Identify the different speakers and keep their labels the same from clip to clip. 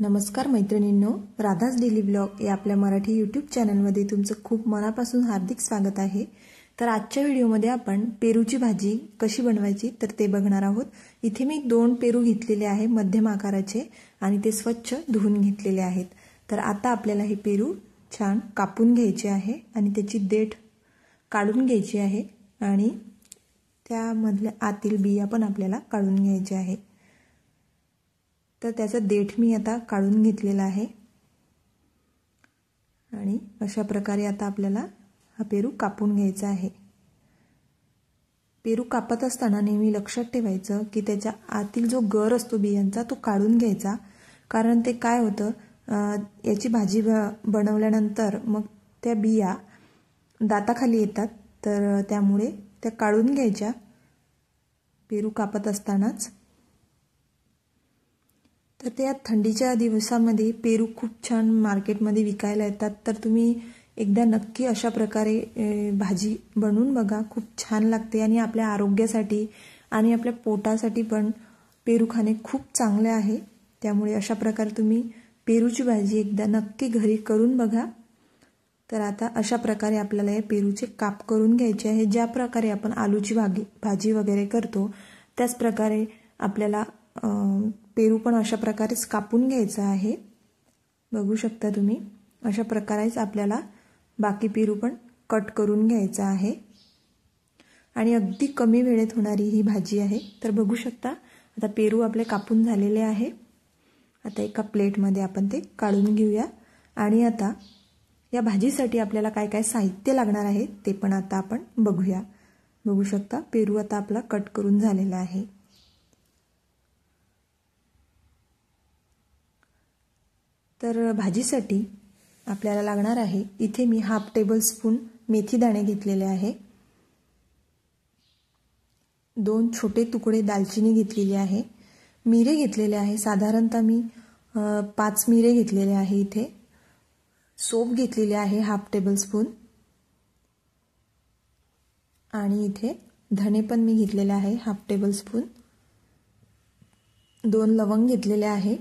Speaker 1: नमस्कार मैत्रिणींनो, Radha's daily blog या आपल्या मराठी यूट्यूब चॅनलमध्ये तुमचं खूप मनापासून हार्दिक स्वागत आहे। तर आजच्या व्हिडिओमध्ये आपण पेरूची भाजी कशी बनवायची तर ते बघणार आहोत। इथे मी 2 पेरू घेतलेले आहे मध्यम आकाराचे आणि ते स्वच्छ धुवून घेतलेले आहेत। तर आता आपल्याला हे पेरू छान कापून घ्यायचे आहे आणि त्याची देठ काढून घ्यायची आहे आणि त्यामधल्या आतील बिया पण आपल्याला काढून घ्यायचे आहे। तर त्याचा देठ मी आता काढून घेतलेला आहे आणि अशा प्रकारे आता आपल्याला हा पेरू कापून घ्यायचा आहे। पेरू कापत असताना नेहमी लक्षात ठेवायचं की त्याच्या आतील जो गर असतो बियांचा तो काढून घ्यायचा, कारण ते काय होतं याची भाजी बनवल्यानंतर मग त्या बिया दाताखाली येतात, तर त्यामुळे त्या काढून घ्यायच्या पेरू कापत असतानाच। तर त्या थंडीच्या दिवसांमध्ये पेरू खूप छान मार्केटमध्ये विकायला येतात, तर तुम्ही एकदा नक्की अशा प्रकारे भाजी बनवून बघा, खूप छान लागते आणि आपल्या आरोग्यासाठी आणि आपल्या पोटासाठी पण पेरू खाणे खूप चांगले आहे। त्यामुळे अशा प्रकारे तुम्ही पेरूची भाजी एकदा नक्की घरी करून बघा। तर आता अशा प्रकारे आपल्याला या पेरूचे काप करून घ्यायचे आहे। ज्या प्रकारे आपण आलूची भाजी वगैरे करतो त्याच प्रकारे आपल्याला पेरू पण अशा प्रकारेच कापून घ्यायचा आहे। बघू शकता तुम्ही, अशा प्रकारेच आपल्याला बाकी पेरू पण कट करून घ्यायचा आहे आणि अगदी कमी वेळेत होणारी ही भाजी आहे। तर बघू शकता आता पेरू आपले कापून झालेले आहे। आता एका प्लेटमध्ये आपण ते काढून घेऊया आणि आता या भाजीसाठी आपल्याला काय काय साहित्य लागणार आहे ते पण आता आपण बघूया। बघू शकता पेरू आता आपला कट करून झालेला आहे। तर भाजीसाठी आपल्याला लागणार आहे, इथे मी हाफ टेबल स्पून मेथी दाणे घेतलेले आहे, 2 छोटे तुकडे दालचिनी घेतलेली आहे, मिरे घेतलेले आहे, साधारणतः मी 5 मिरे घेतलेले आहे। इथे सोप घेतलेले आहे हाफ टेबल स्पून आणि इथे धणे पण मी घेतलेले आहे हाफ टेबल स्पून, 2 लवंग घेतलेले आहे।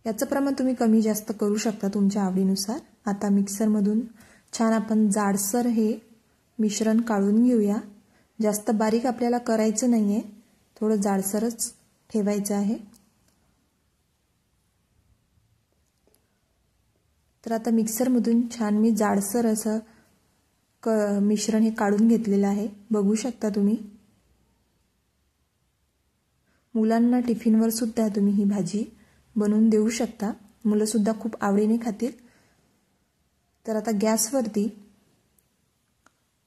Speaker 1: याचं प्रमाण तुम्ही कमी जास्त करू शकता तुमच्या आवडीनुसार। आता मिक्सरमधून छान आपण जाडसर हे मिश्रण काढून घेऊया। जास्त बारीक आपल्याला करायचं नाहीये, थोडं जाडसरच ठेवायचं आहे। तर आता मिक्सरमधून छान मी जाडसर असं मिश्रण हे काढून घेतलेलं आहे। बघू शकता तुम्ही, मुलांना टिफिनवर सुद्धा तुम्ही ही भाजी बनवून देऊ शकता, मुलं सुद्धा खूप आवडीने खातील। तर आता गॅसवरती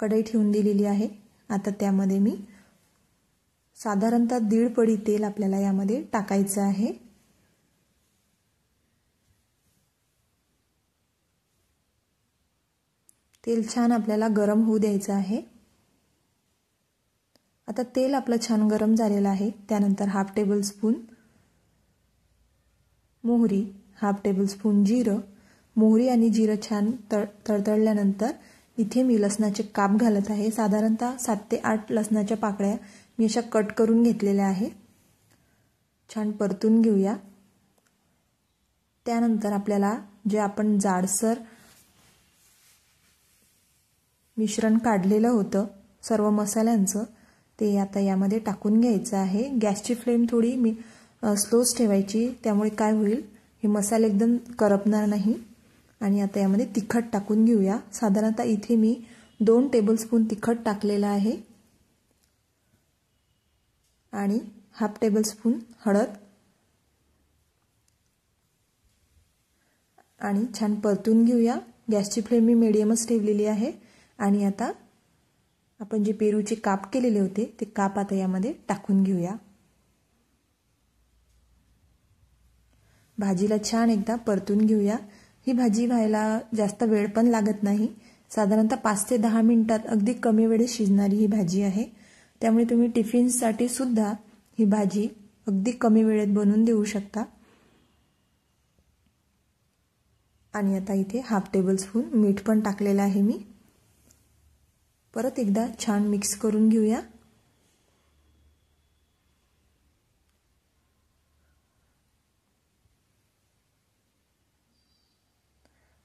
Speaker 1: कढई ठेवून दिलेली आहे। आता त्यामध्ये मी साधारणतः 1.5 पडी तेल आपल्याला यामध्ये टाकायचं आहे। तेल छान आपल्याला गरम होऊ द्यायचं आहे। आता तेल आपलं छान गरम झालेलं आहे। त्यानंतर हाफ टेबल स्पून मोहरी, हाफ टेबल स्पून जिरं, मोहरी आणि जिरं छान तळतळल्यानंतर इथे मी लसणाचे काप घालत आहे। साधारणतः 7 ते 8 लसणाच्या पाकळ्या मी अशा कट करून घेतलेल्या आहे। छान परतून घेऊया। त्यानंतर आपल्याला जे आपण जाडसर मिश्रण काढलेलं होतं सर्व मसाल्यांचं ते आता यामध्ये टाकून घ्यायचं आहे। गॅसची फ्लेम थोडी मी स्लोच ठेवायची, त्यामुळे काय होईल हे मसाले एकदम करपणार नाही। आणि आता यामध्ये तिखट टाकून घेऊया। साधारणतः इथे मी 2 टेबलस्पून तिखट टाकलेलं आहे आणि हाफ टेबल स्पून हळद आणि छान परतून घेऊया। गॅसची फ्लेम मी मीडियमच ठेवलेली आहे आणि आता आपण जे पेरूचे काप केलेले होते ते काप आता यामध्ये टाकून घेऊया। भाजीला छान एकदा परतून घेऊया। ही भाजी व्हायला जास्त वेळ पण लागत नाही, साधारणतः 5 ते 10 मिनिटात अगदी कमी वेळेत शिजणारी ही भाजी आहे। त्यामुळे तुम्ही टिफिनसाठी सुद्धा ही भाजी अगदी कमी वेळेत बनवून देऊ शकता। आणि आता इथे हाफ टेबल स्पून मीठ पण टाकलेलं आहे मी। परत एकदा छान मिक्स करून घेऊया।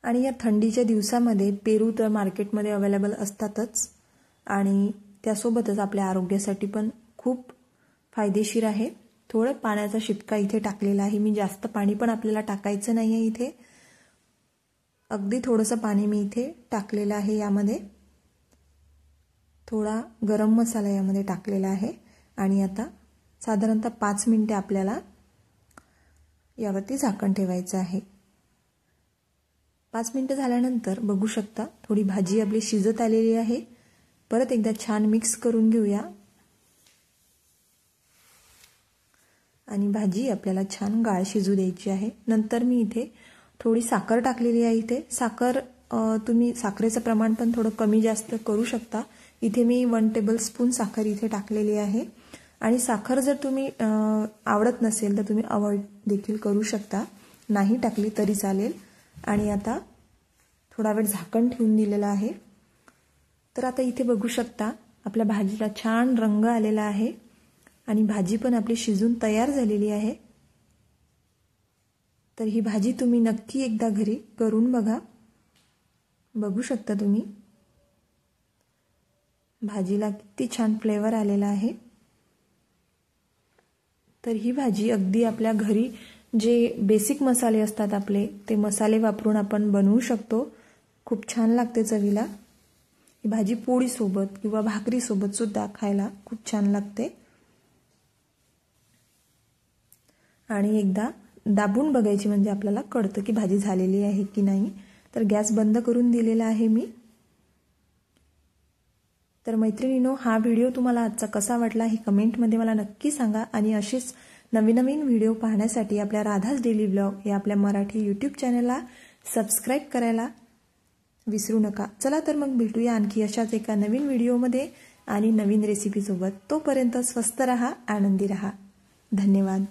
Speaker 1: आणि या थंडीच्या दिवसामध्ये पेरू तर मार्केटमध्ये अवेलेबल असतातच आणि त्यासोबतच आपल्या आरोग्यासाठी पण खूप फायदेशीर आहे। थोडं पाण्याचा शिपका इथे टाकलेला आहे मी, जास्त पाणी पण आपल्याला टाकायचं नाही आहे इथे, अगदी थोडंसं पाणी मी इथे टाकलेलं आहे। यामध्ये थोडा गरम मसाला यामध्ये टाकलेला आहे आणि आता साधारणतः 5 मिनिटे आपल्याला यावरती झाकण ठेवायचं आहे। 5 मिनिटे झाल्यानंतर बघू शकता थोडी भाजी आपली शिजत आलेली आहे। परत एकदा छान मिक्स करून घेऊया आणि भाजी आपल्याला छान गाळ शिजू द्यायची आहे। नंतर मी इथे थोडी साखर टाकलेली आहे। इथे साखर तुम्ही साखरेचं प्रमाण पण थोडं कमी जास्त करू शकता। इथे मी 1 टेबलस्पून साखर इथे टाकलेली आहे आणि साखर जर तुम्ही आवडत नसेल तर तुम्ही अवॉइड देखील करू शकता, नाही टाकली तरी चालेल। आणि आता थोडा वेळ झाकण ठेवून दिलेलं आहे। तर आता इथे बघू शकता आपल्या भाजीला छान रंग आलेला आहे आणि भाजी पण आपली शिजून तयार झालेली आहे। तर ही भाजी तुम्ही नक्की एकदा घरी करून बघा। बघू शकता तुम्ही भाजीला किती छान फ्लेवर आलेला आहे। तर ही भाजी अगदी आपल्या घरी जे बेसिक मसाले असतात आपले ते मसाले वापरून आपण बनवू शकतो। खूप छान लागते चवीला। ही भाजी पोळी सोबत किंवा भाकरी सोबत सुद्धा खायला खूप छान लागते। आणि एकदा दाबून बघायची म्हणजे आपल्याला कळतं की भाजी झालेली आहे की नाही। तर गॅस बंद करून दिलेला आहे मी। तर मैत्रिणींनो, हा व्हिडिओ तुम्हाला आजचा कसा वाटला हे कमेंटमध्ये मला नक्की सांगा आणि असेच नवीन व्हिडिओ पाहण्यासाठी आपल्या राधास डेली ब्लॉग या आपल्या मराठी YouTube चॅनलला सबस्क्राइब करायला विसरू नका। चला तर मग भेटूया आणखी अशाच एका नवीन व्हिडिओमध्ये आणि नवीन रेसिपी सोबत। तोपर्यंत स्वस्थ रहा, आनंदी रहा। धन्यवाद।